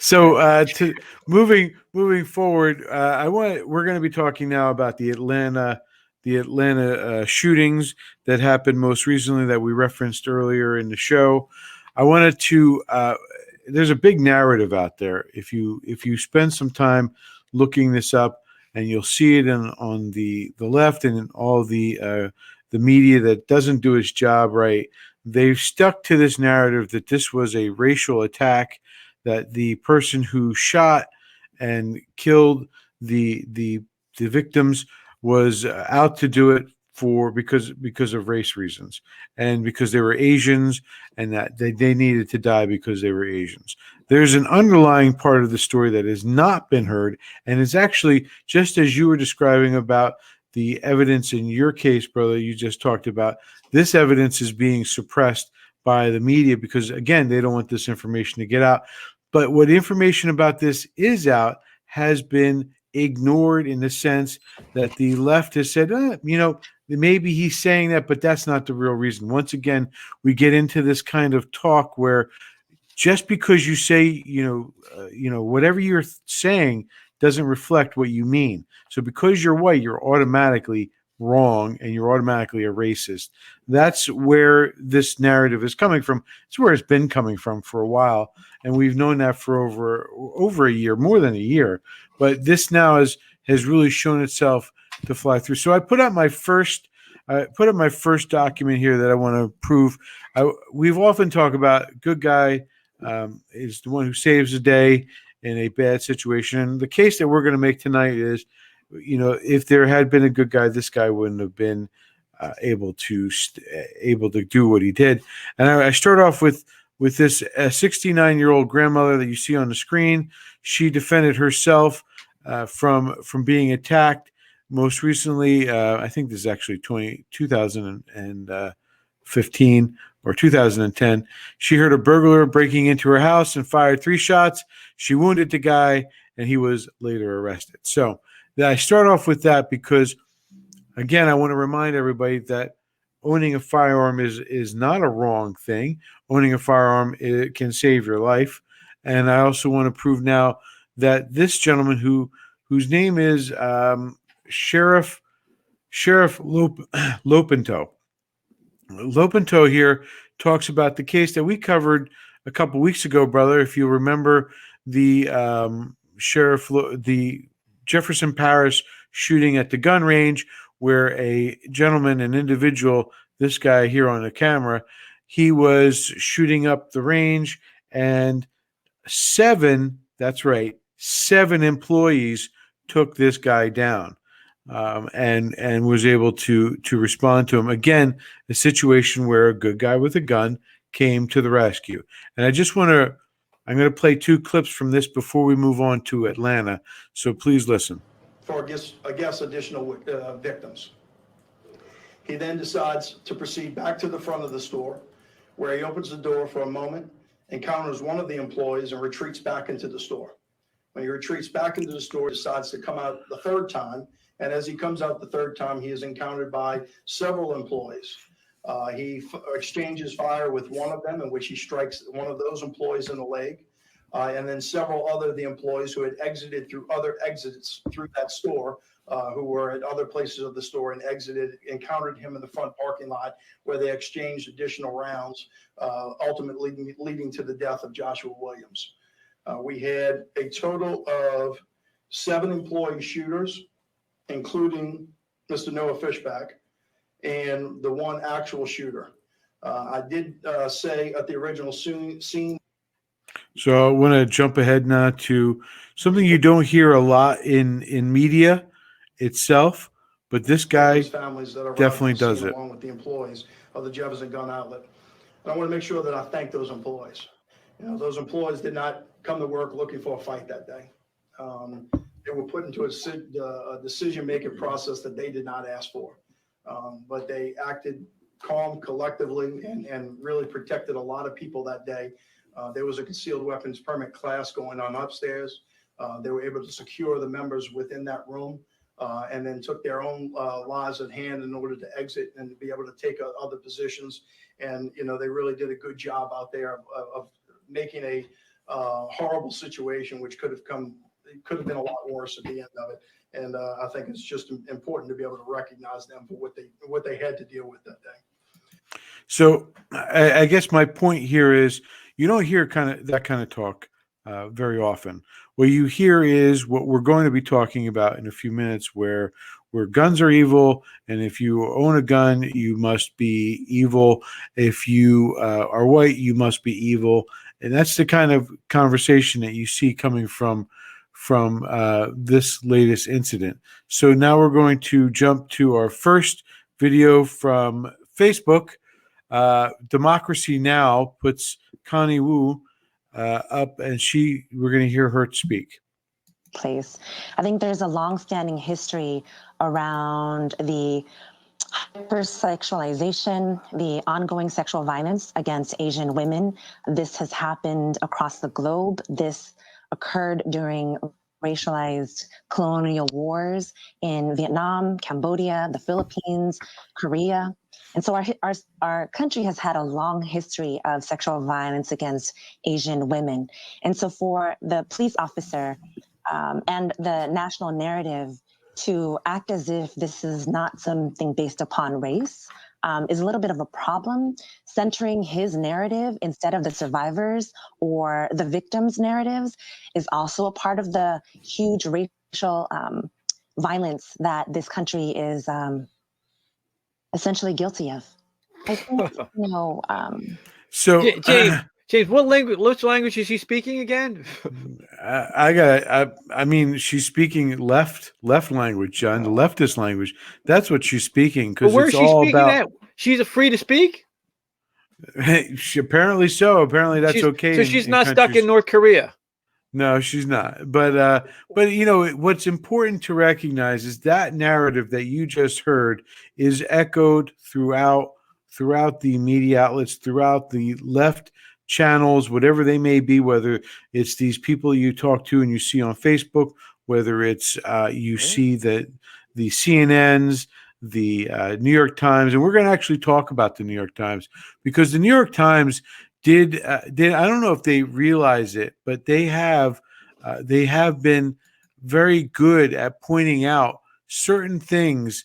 So to moving forward, we're going to be talking now about the Atlanta shootings that happened most recently that we referenced earlier in the show. I wanted to there's a big narrative out there. If you spend some time looking this up, and you'll see it on the left and in all the media that doesn't do its job right. They've stuck to this narrative that this was a racial attack, that the person who shot and killed the victims was out to do it for because of race reasons, and because they were Asians, and that they needed to die because they were Asians. There's an underlying part of the story that has not been heard, and it's actually just as you were describing about the evidence in your case, brother, you just talked about. This evidence is being suppressed by the media because, again, they don't want this information to get out. But what information about this is out has been ignored, in the sense that the left has said, maybe he's saying that, but that's not the real reason. Once again, we get into this kind of talk where just because you say, whatever you're saying doesn't reflect what you mean. So because you're white, you're automatically wrong and you're automatically a racist. That's where this narrative is coming from. It's where it's been coming from for a while, and we've known that for over a year, more than a year. But this now has really shown itself to fly through. So I put up my first document here that I want to prove. We've often talked about good guy is the one who saves the day in a bad situation. And the case that we're going to make tonight is, if there had been a good guy, this guy wouldn't have been able to do what he did. And I start off with this 69-year-old grandmother that you see on the screen. She defended herself from being attacked. Most recently, I think this is actually 2015 or 2010. She heard a burglar breaking into her house and fired 3 shots. She wounded the guy, and he was later arrested. So I start off with that because, again, I want to remind everybody that owning a firearm is not a wrong thing. Owning a firearm, it can save your life. And I also want to prove now that this gentleman whose name is Sheriff Lopinto. Lopinto here talks about the case that we covered a couple weeks ago, brother. If you remember the the Jefferson Parish shooting at the gun range, where an individual, this guy here on the camera, he was shooting up the range, and 7 employees took this guy down. And was able to respond to him. Again, a situation where a good guy with a gun came to the rescue. And I'm going to play 2 clips from this before we move on to Atlanta. So please listen. For additional victims. He then decides to proceed back to the front of the store, where he opens the door for a moment, encounters one of the employees, and retreats back into the store. When he retreats back into the store, he decides to come out the 3rd time. And as he comes out the 3rd time, he is encountered by several employees. He exchanges fire with one of them, in which he strikes one of those employees in the leg. And then several other of the employees who had exited through other exits through that store, who were at other places of the store and encountered him in the front parking lot, where they exchanged additional rounds, ultimately leading to the death of Joshua Williams. We had a total of 7 employee shooters, including Mr. Noah Fishback, and the one actual shooter. I did say at the original scene. So I want to jump ahead now to something you don't hear a lot in media itself, but this guy definitely does it. Along with the employees of the Jefferson Gun Outlet. And I want to make sure that I thank those employees. Those employees did not come to work looking for a fight that day. They were put into a decision-making process that they did not ask for. But they acted calm, collectively, and really protected a lot of people that day. There was a concealed weapons permit class going on upstairs. They were able to secure the members within that room, and then took their own lives at hand in order to exit and be able to take other positions. And, they really did a good job out there of making a horrible situation, which could have been a lot worse at the end of it. And I think it's just important to be able to recognize them for what they had to deal with that day. So I guess my point here is you don't hear that kind of talk very often. What you hear is what we're going to be talking about in a few minutes, where guns are evil, and if you own a gun, you must be evil. If you are white, you must be evil, and that's the kind of conversation that you see coming from this latest incident. So now we're going to jump to our first video from Facebook. Democracy Now! Puts Connie Wu up, and we're going to hear her speak. Place. I think there's a long-standing history around the hypersexualization, the ongoing sexual violence against Asian women. This has happened across the globe. This occurred during racialized colonial wars in Vietnam, Cambodia, the Philippines, Korea. And so our country has had a long history of sexual violence against Asian women. And so for the police officer and the national narrative to act as if this is not something based upon race is a little bit of a problem. Centering his narrative instead of the survivors or the victims' narratives is also a part of the huge racial violence that this country is essentially guilty of. I think, So James, which language is she speaking again? I mean, she's speaking left language, John, the leftist language. That's what she's speaking, because it's all about. She's free to speak. Apparently so. Apparently that's okay. So she's not stuck in North Korea. No, she's not. But what's important to recognize is that narrative that you just heard is echoed throughout the media outlets, throughout the left channels, whatever they may be, whether it's these people you talk to and you see on Facebook, whether it's you see the CNNs, the New York Times, and we're going to actually talk about the New York Times, because the New York Times did I don't know if they realize it, but they have been very good at pointing out certain things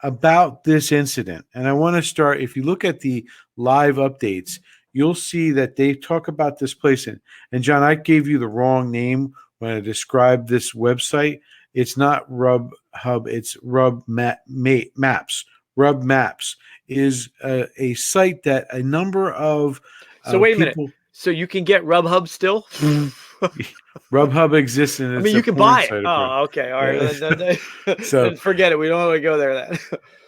about this incident. And I want to start, if you look at the live updates, you'll see that they talk about this place. And John, I gave you the wrong name when I described this website. It's not RubHub, it's Maps. Rub Maps is a site that a number of So wait a minute. So you can get RubHub still? RubHub exists, and you can buy it. Oh, okay. All right. So forget it. We don't want to go there then.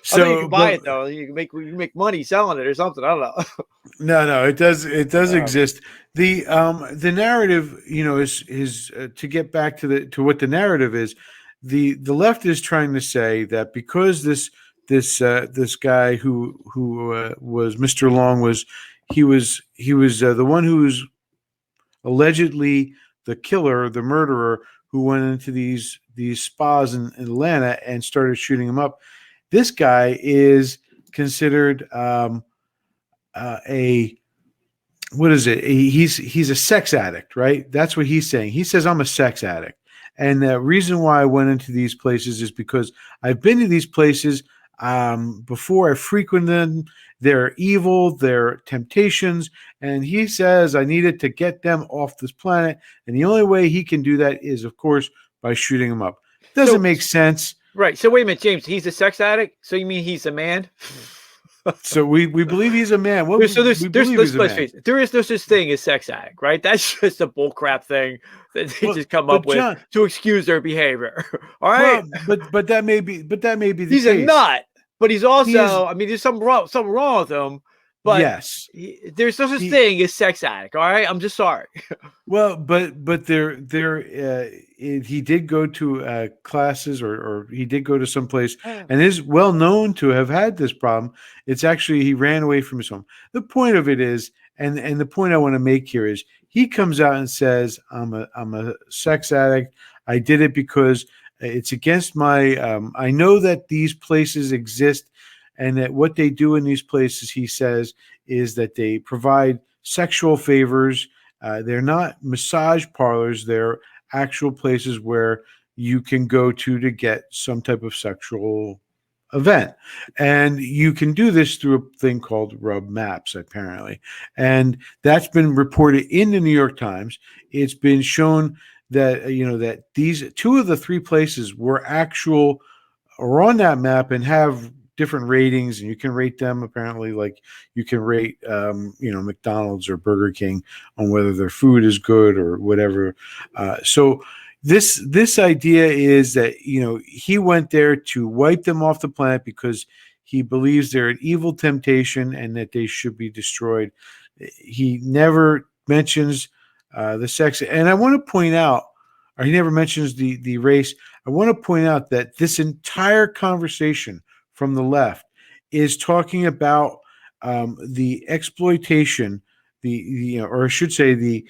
So you can buy it though. You can make money selling it or something. I don't know. No, it does exist. The narrative, is to get back to what the narrative is. The left is trying to say that because this guy who was Mr. Long was the one who was allegedly the killer, the murderer, who went into these spas in Atlanta and started shooting him up. This guy is considered he's a sex addict, right? That's what he's saying. He says, I'm a sex addict. And the reason why I went into these places is because I've been to these places before. I frequent them. They're evil, they're temptations. And he says I needed to get them off this planet. And the only way he can do that is, of course, by shooting them up. Doesn't make sense. Right. So wait a minute, James, he's a sex addict? So you mean he's a man? So we believe he's a man. There is no such thing as sex addict, right? That's just a bullcrap thing that they just come up with, John, to excuse their behavior. All right. Well, but that may be the case. He's a nut, but he's also, there's something wrong with him. But yes, there's no such thing as sex addict. All right, I'm just sorry. Well, but he did go to classes, or he did go to some place, and is well known to have had this problem. It's actually he ran away from his home. The point of it is, and the point I want to make here is, he comes out and says, I'm a sex addict. I did it because it's against my. I know that these places exist. And that what they do in these places, he says, is that they provide sexual favors They're not massage parlors. They're actual places where you can go to get some type of sexual event. And you can do this through a thing called Rub Maps, apparently. And that's been reported in the New York Times. It's been shown that, that these two of the three places are on that map and have different ratings, and you can rate them apparently like you can rate McDonald's or Burger King on whether their food is good or whatever. So this idea is that he went there to wipe them off the planet because he believes they're an evil temptation and that they should be destroyed. He never mentions the sex, and I want to point out, or he never mentions the race. I want to point out that this entire conversation from the left is talking about the exploitation, or I should say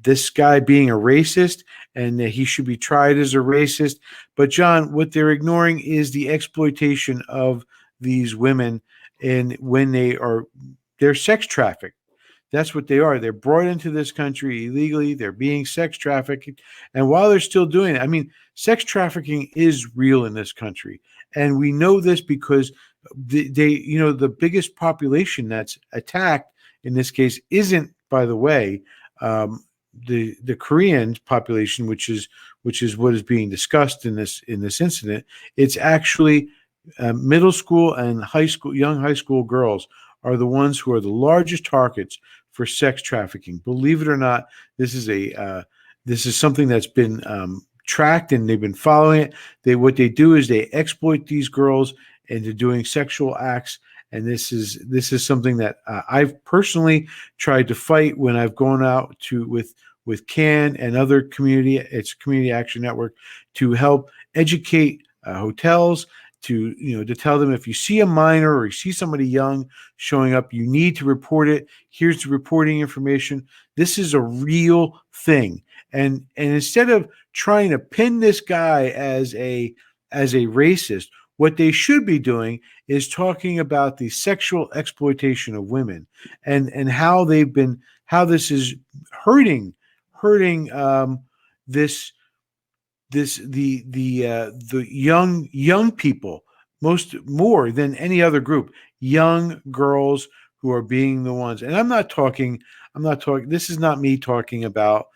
this guy being a racist and that he should be tried as a racist. But John, what they're ignoring is the exploitation of these women, and when they're sex trafficked. That's what they are. They're brought into this country illegally. They're being sex trafficked. And while they're still doing it, I mean, sex trafficking is real in this country. And we know this because the biggest population that's attacked in this case isn't, by the way, the Korean population, which is what is being discussed in this incident. It's actually middle school and young high school girls are the ones who are the largest targets for sex trafficking. Believe it or not, this is something that's been tracked, and they've been following it. What they do is they exploit these girls into doing sexual acts, and this is something that I've personally tried to fight when I've gone out with CAN and other community action network to help educate hotels, to tell them if you see a minor or you see somebody young showing up, you need to report it. Here's the reporting information. This is a real thing. And instead of trying to pin this guy as a racist, what they should be doing is talking about the sexual exploitation of women and how this is hurting the young people more than any other group, young girls who are being the ones. And I'm not talking, this is not me talking about,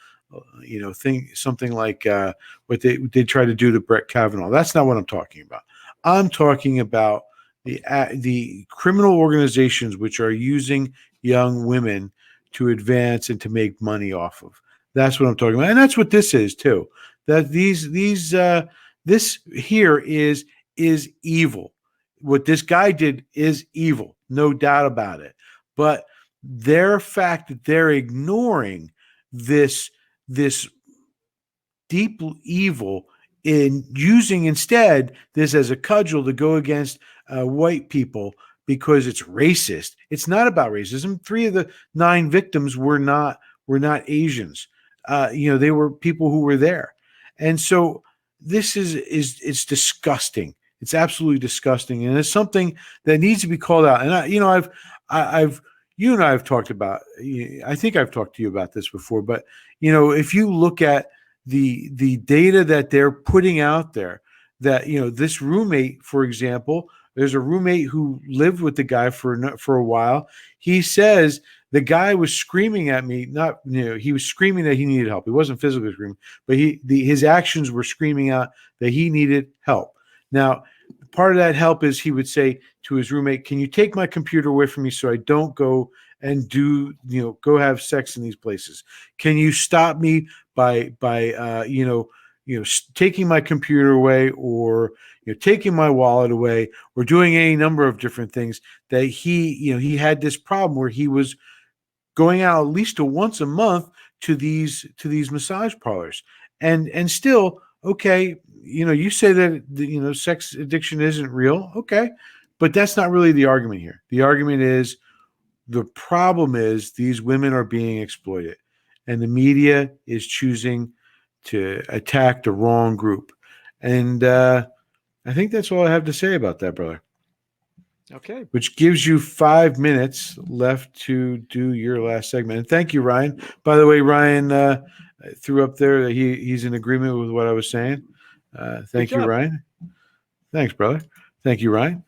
something like what they try to do to Brett Kavanaugh. That's not what I'm talking about. I'm talking about the criminal organizations which are using young women to advance and to make money off of. That's what I'm talking about. And that's what this is too. That this here is evil. What this guy did is evil, no doubt about it. But their fact that they're ignoring this deep evil in using instead this as a cudgel to go against white people because it's racist. It's not about racism. 3 of the 9 victims were not Asians. They were people who were there. And so this it's disgusting. It's absolutely disgusting. And it's something that needs to be called out. And I've you and I have talked about, I think I've talked to you about this before, but if you look at the data that they're putting out there, that this roommate, for example, there's a roommate who lived with the guy for a while. He says the guy was screaming at me, he was screaming that he needed help. He wasn't physically screaming, but his actions were screaming out that he needed help. Now, part of that help is he would say to his roommate, "Can you take my computer away from me so I don't go and go have sex in these places? Can you stop me by taking my computer away, or taking my wallet away, or doing any number of different things?" That he had this problem where he was going out at least once a month to these massage parlors, and still, okay, you say that sex addiction isn't real, okay, but that's not really the argument here. The argument is the problem is these women are being exploited, and the media is choosing to attack the wrong group. And I think that's all I have to say about that, brother. Okay. Which gives you 5 minutes left to do your last segment. And thank you, Ryan. By the way, Ryan threw up there that he's in agreement with what I was saying. Thank you, Ryan. Thanks, brother. Thank you, Ryan.